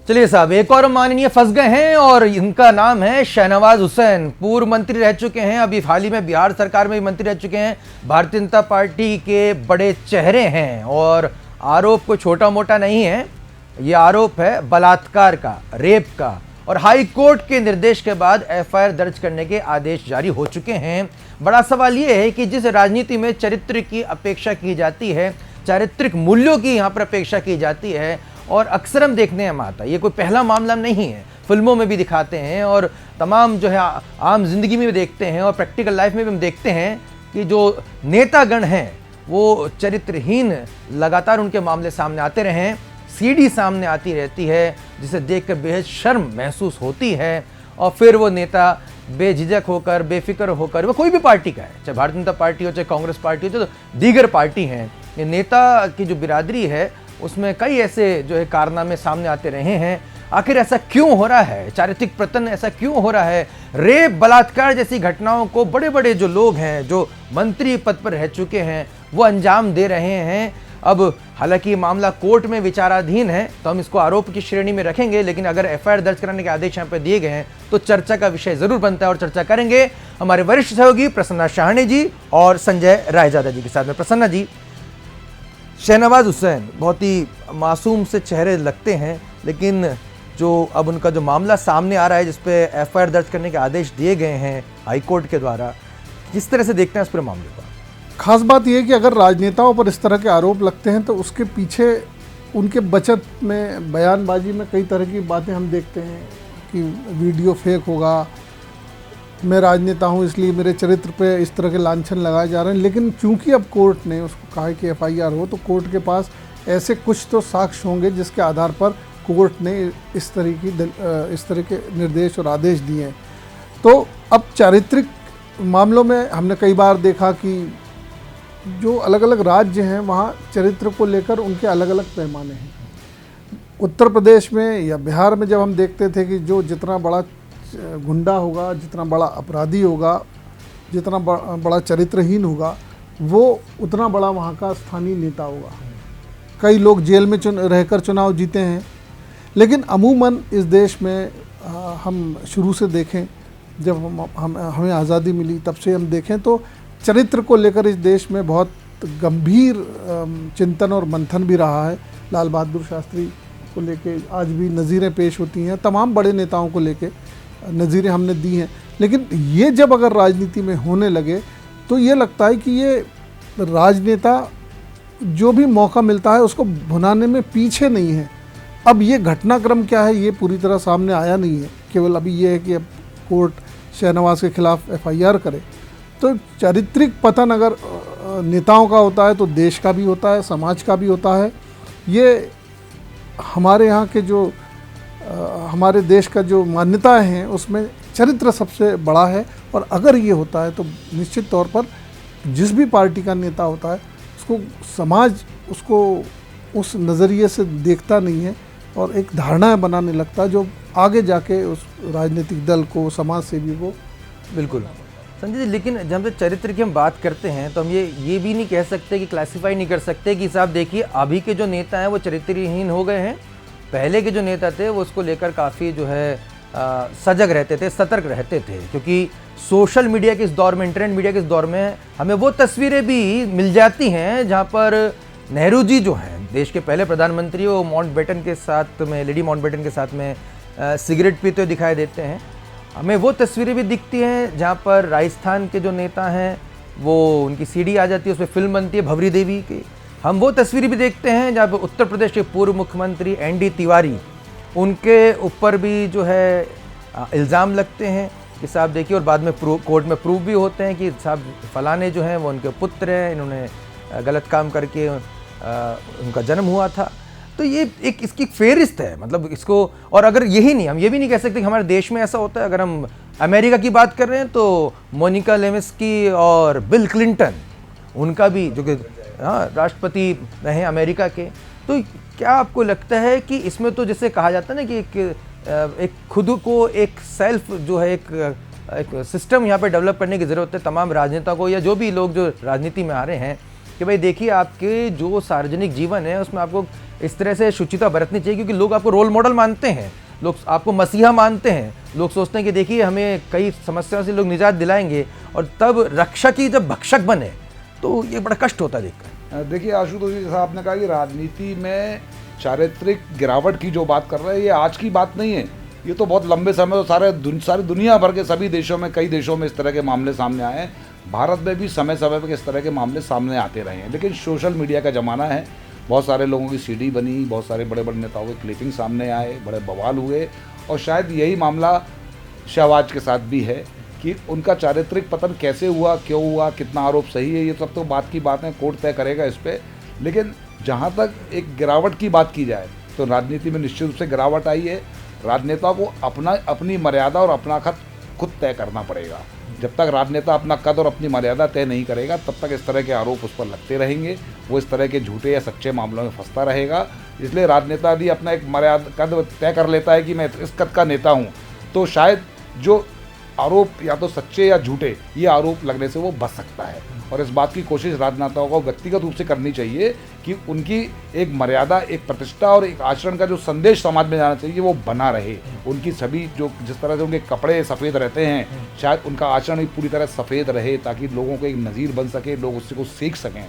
चलिए साहब, एक और माननीय फंस गए हैं और इनका नाम है शहनवाज हुसैन। पूर्व मंत्री रह चुके हैं, अभी हाल ही में बिहार सरकार में भी मंत्री रह चुके हैं, भारतीय जनता पार्टी के बड़े चेहरे हैं और आरोप कोई छोटा मोटा नहीं है। ये आरोप है बलात्कार का, रेप का, और हाई कोर्ट के निर्देश के बाद एफआईआर दर्ज करने के आदेश जारी हो चुके हैं। बड़ा सवाल यह है कि जिस राजनीति में चरित्र की अपेक्षा की जाती है, चारित्रिक मूल्यों की यहाँ पर अपेक्षा की जाती है, और अक्सर हम देखने में आता है, ये कोई पहला मामला नहीं है, फिल्मों में भी दिखाते हैं और तमाम जो है आम जिंदगी में भी देखते हैं और प्रैक्टिकल लाइफ में भी हम देखते हैं कि जो नेतागण हैं वो चरित्रहीन लगातार उनके मामले सामने आते रहे हैं। सीडी सामने आती रहती है जिसे देखकर बेहद शर्म महसूस होती है और फिर वो नेता बेझिझक होकर, बेफिक्र होकर, वो कोई भी पार्टी का है, चाहे भारतीय जनता पार्टी हो, चाहे कांग्रेस पार्टी हो, चाहे दीगर पार्टी हैं, ये नेता की जो बिरादरी है उसमें कई ऐसे जो है कारनामे सामने आते रहे हैं। आखिर ऐसा क्यों हो रहा है? चारित्रिक पतन ऐसा क्यों हो रहा है? रेप, बलात्कार जैसी घटनाओं को बड़े बड़े जो लोग हैं, जो मंत्री पद पर रह चुके हैं, वो अंजाम दे रहे हैं। अब हालांकि ये मामला कोर्ट में विचाराधीन है तो हम इसको आरोप की श्रेणी में रखेंगे, लेकिन अगर एफआईआर दर्ज कराने के आदेश यहाँ पे दिए गए हैं तो चर्चा का विषय जरूर बनता है और चर्चा करेंगे हमारे वरिष्ठ सहयोगी प्रसन्ना शाहणे जी और संजय रायजादा जी के साथ में। प्रसन्ना जी, शहनवाज हुसैन बहुत ही मासूम से चेहरे लगते हैं, लेकिन जो अब उनका जो मामला सामने आ रहा है जिसपे एफआईआर दर्ज करने के आदेश दिए गए हैं हाईकोर्ट के द्वारा, किस तरह से देखते हैं इस पूरे मामले को? खास बात यह है कि अगर राजनेताओं पर इस तरह के आरोप लगते हैं तो उसके पीछे उनके बचत में, बयानबाजी में कई तरह की बातें हम देखते हैं कि वीडियो फेक होगा, मैं राजनेता हूं इसलिए मेरे चरित्र पे इस तरह के लांछन लगाए जा रहे हैं। लेकिन चूंकि अब कोर्ट ने उसको कहा कि एफआईआर हो, तो कोर्ट के पास ऐसे कुछ तो साक्ष्य होंगे जिसके आधार पर कोर्ट ने इस तरह के निर्देश और आदेश दिए हैं। तो अब चारित्रिक मामलों में हमने कई बार देखा कि जो अलग अलग राज्य हैं वहाँ चरित्र को लेकर उनके अलग अलग पैमाने हैं। उत्तर प्रदेश में या बिहार में जब हम देखते थे कि जो जितना बड़ा गुंडा होगा, जितना बड़ा अपराधी होगा, जितना बड़ा चरित्रहीन होगा, वो उतना बड़ा वहाँ का स्थानीय नेता होगा। कई लोग जेल में रहकर चुनाव जीते हैं। लेकिन अमूमन इस देश में हम शुरू से देखें, जब हमें आज़ादी मिली तब से हम देखें तो चरित्र को लेकर इस देश में बहुत गंभीर चिंतन और मंथन भी रहा है। लाल बहादुर शास्त्री को लेके आज भी नज़ीरें पेश होती हैं, तमाम बड़े नेताओं को लेके नज़ीरें हमने दी हैं। लेकिन ये जब अगर राजनीति में होने लगे तो ये लगता है कि ये राजनेता जो भी मौका मिलता है उसको भुनाने में पीछे नहीं है। अब ये घटनाक्रम क्या है ये पूरी तरह सामने आया नहीं है, केवल अभी ये है कि अब कोर्ट शहनवाज के खिलाफ एफआईआर करे। तो चारित्रिक पतन अगर नेताओं का होता है तो देश का भी होता है, समाज का भी होता है। ये हमारे यहाँ के जो हमारे देश का जो मान्यताएं हैं उसमें चरित्र सबसे बड़ा है, और अगर ये होता है तो निश्चित तौर पर जिस भी पार्टी का नेता होता है उसको समाज उसको उस नज़रिए से देखता नहीं है और एक धारणाएं बनाने लगता है जो आगे जाके उस राजनीतिक दल को, समाज सेवी को। बिल्कुल संजय जी, लेकिन जब चरित्र की हम बात करते हैं तो हम ये भी नहीं कह सकते कि क्लासिफाई नहीं कर सकते कि साहब देखिए अभी के जो नेता हैं वो चरित्रहीन हो गए हैं, पहले के जो नेता थे वो उसको लेकर काफ़ी जो है सजग रहते थे, सतर्क रहते थे, क्योंकि सोशल मीडिया के इस दौर में, इंटरनेट मीडिया के इस दौर में हमें वो तस्वीरें भी मिल जाती हैं जहाँ पर नेहरू जी जो हैं देश के पहले प्रधानमंत्री, वो माउंटबेटन के साथ में, लेडी माउंटबेटन के साथ में सिगरेट पीते हुए दिखाई देते हैं। हमें वो तस्वीरें भी दिखती हैं जहाँ पर राजस्थान के जो नेता हैं वो उनकी सीडी आ जाती है, उसमें फिल्म बनती है भवरी देवी की। हम वो तस्वीरें भी देखते हैं जहाँ पर उत्तर प्रदेश के पूर्व मुख्यमंत्री एनडी तिवारी, उनके ऊपर भी जो है इल्ज़ाम लगते हैं कि साहब देखिए, और बाद में कोर्ट में प्रूव भी होते हैं कि साहब फलाने जो हैं वो उनके पुत्र हैं, इन्होंने गलत काम करके उनका जन्म हुआ था। तो ये एक इसकी फेरिस्त है, मतलब इसको, और अगर यही नहीं, हम ये भी नहीं कह सकते कि हमारे देश में ऐसा होता है। अगर हम अमेरिका की बात कर रहे हैं तो मोनिका लेविन्स्की और बिल क्लिंटन, उनका भी जो कि राष्ट्रपति रहे अमेरिका के। तो क्या आपको लगता है कि इसमें तो जैसे कहा जाता है ना कि एक खुद को एक सेल्फ जो है एक सिस्टम यहाँ पे डेवलप करने की ज़रूरत है तमाम राजनेता को, या जो भी लोग जो राजनीति में आ रहे हैं, कि भाई देखिए आपके जो सार्वजनिक जीवन है उसमें आपको इस तरह से शुचिता बरतनी चाहिए, क्योंकि लोग आपको रोल मॉडल मानते हैं, लोग आपको मसीहा मानते हैं, लोग सोचते हैं कि देखिए हमें कई समस्याओं से लोग निजात दिलाएंगे, और तब रक्षक ही जब भक्षक बने तो ये बड़ा कष्ट होता है देखकर। देखिए आशुतोष जी, जैसा आपने कहा कि राजनीति में चारित्रिक गिरावट की जो बात कर रहे हैं, ये आज की बात नहीं है, ये तो बहुत लंबे समय तो सारी दुनिया भर के सभी देशों में, कई देशों में इस तरह के मामले सामने आए हैं। भारत में भी समय समय पर इस तरह के मामले सामने आते रहे हैं, लेकिन सोशल मीडिया का ज़माना है, बहुत सारे लोगों की सीडी बनी, बहुत सारे बड़े बड़े नेताओं के क्लिपिंग सामने आए, बड़े बवाल हुए, और शायद यही मामला शहबाज के साथ भी है कि उनका चारित्रिक पतन कैसे हुआ, क्यों हुआ, कितना आरोप सही है, ये सब तो बात की बात है, कोर्ट तय करेगा इस पर। लेकिन जहाँ तक एक गिरावट की बात की जाए तो राजनीति में निश्चित रूप से गिरावट आई है। राजनेता को अपनी मर्यादा और अपना खत खुद तय करना पड़ेगा। जब तक राजनेता अपना कद और अपनी मर्यादा तय नहीं करेगा, तब तक इस तरह के आरोप उस पर लगते रहेंगे, वो इस तरह के झूठे या सच्चे मामलों में फंसता रहेगा। इसलिए राजनेता यदि अपना एक मर्यादा कद तय कर लेता है कि मैं इस कद का नेता हूँ, तो शायद जो आरोप या तो सच्चे या झूठे, ये आरोप लगने से वो बच सकता है। और इस बात की कोशिश राजनेताओं को व्यक्तिगत रूप से करनी चाहिए कि उनकी एक मर्यादा, एक प्रतिष्ठा और एक आचरण का जो संदेश समाज में जाना चाहिए वो बना रहे। उनकी सभी जो जिस तरह से उनके कपड़े सफ़ेद रहते हैं, शायद उनका आचरण भी पूरी तरह सफ़ेद रहे, ताकि लोगों को एक नज़ीर बन सके, लोग उससे को सीख सकें।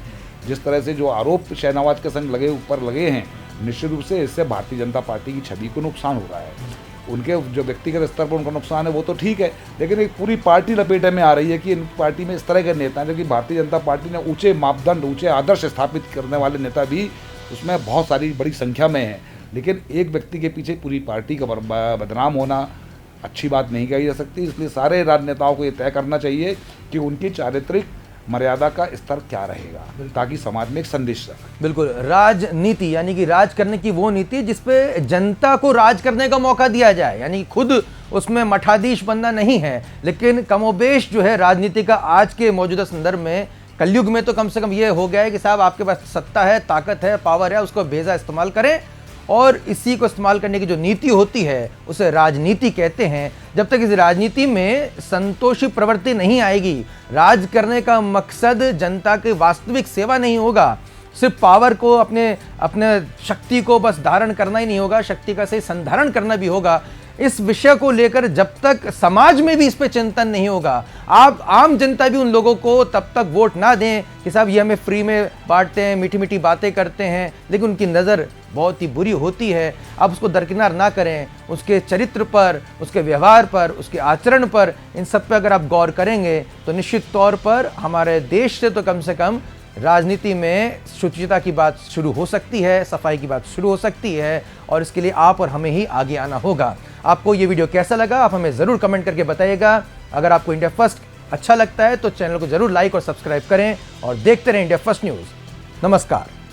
जिस तरह से जो आरोप शहनवाज के संग लगे हैं, निश्चित रूप से इससे भारतीय जनता पार्टी की छवि को नुकसान हो रहा है। उनके जो व्यक्तिगत स्तर पर उनका नुकसान है वो तो ठीक है, लेकिन एक पूरी पार्टी लपेटे में आ रही है कि इन पार्टी में इस तरह के नेता हैं, जबकि भारतीय जनता पार्टी ने ऊंचे मापदंड, ऊंचे आदर्श स्थापित करने वाले नेता भी उसमें बहुत सारी बड़ी संख्या में हैं। लेकिन एक व्यक्ति के पीछे पूरी पार्टी का बदनाम होना अच्छी बात नहीं कही जा सकती। इसलिए सारे राजनेताओं को ये तय करना चाहिए कि उनकी चारित्रिक मर्यादा का स्तर क्या रहेगा, ताकि समाज में एक संदेश रहे। बिल्कुल, राजनीति यानी कि राज करने की वो नीति जिसपे जनता को राज करने का मौका दिया जाए, यानी खुद उसमें मठाधीश बनना नहीं है। लेकिन कमोबेश जो है राजनीति का आज के मौजूदा संदर्भ में, कलयुग में तो कम से कम ये हो गया है कि साहब आपके पास सत्ता है, ताकत है, पावर है, उसको बेजा इस्तेमाल करें, और इसी को इस्तेमाल करने की जो नीति होती है उसे राजनीति कहते हैं। जब तक इस राजनीति में संतोषी प्रवृत्ति नहीं आएगी, राज करने का मकसद जनता की वास्तविक सेवा नहीं होगा, सिर्फ पावर को अपने शक्ति को बस धारण करना ही नहीं होगा, शक्ति का सही संधारण करना भी होगा। इस विषय को लेकर जब तक समाज में भी इस पे चिंतन नहीं होगा, आप आम जनता भी उन लोगों को तब तक वोट ना दें कि साहब ये हमें फ्री में बांटते हैं, मीठी मीठी बातें करते हैं, लेकिन उनकी नज़र बहुत ही बुरी होती है। आप उसको दरकिनार ना करें, उसके चरित्र पर, उसके व्यवहार पर, उसके आचरण पर, इन सब पे अगर आप गौर करेंगे तो निश्चित तौर पर हमारे देश से तो कम से कम राजनीति में शुचिता की बात शुरू हो सकती है, सफाई की बात शुरू हो सकती है, और इसके लिए आप और हमें ही आगे आना होगा। आपको ये वीडियो कैसा लगा आप हमें ज़रूर कमेंट करके बताइएगा। अगर आपको इंडिया फर्स्ट अच्छा लगता है तो चैनल को ज़रूर लाइक और सब्सक्राइब करें और देखते रहें इंडिया फर्स्ट न्यूज़। नमस्कार।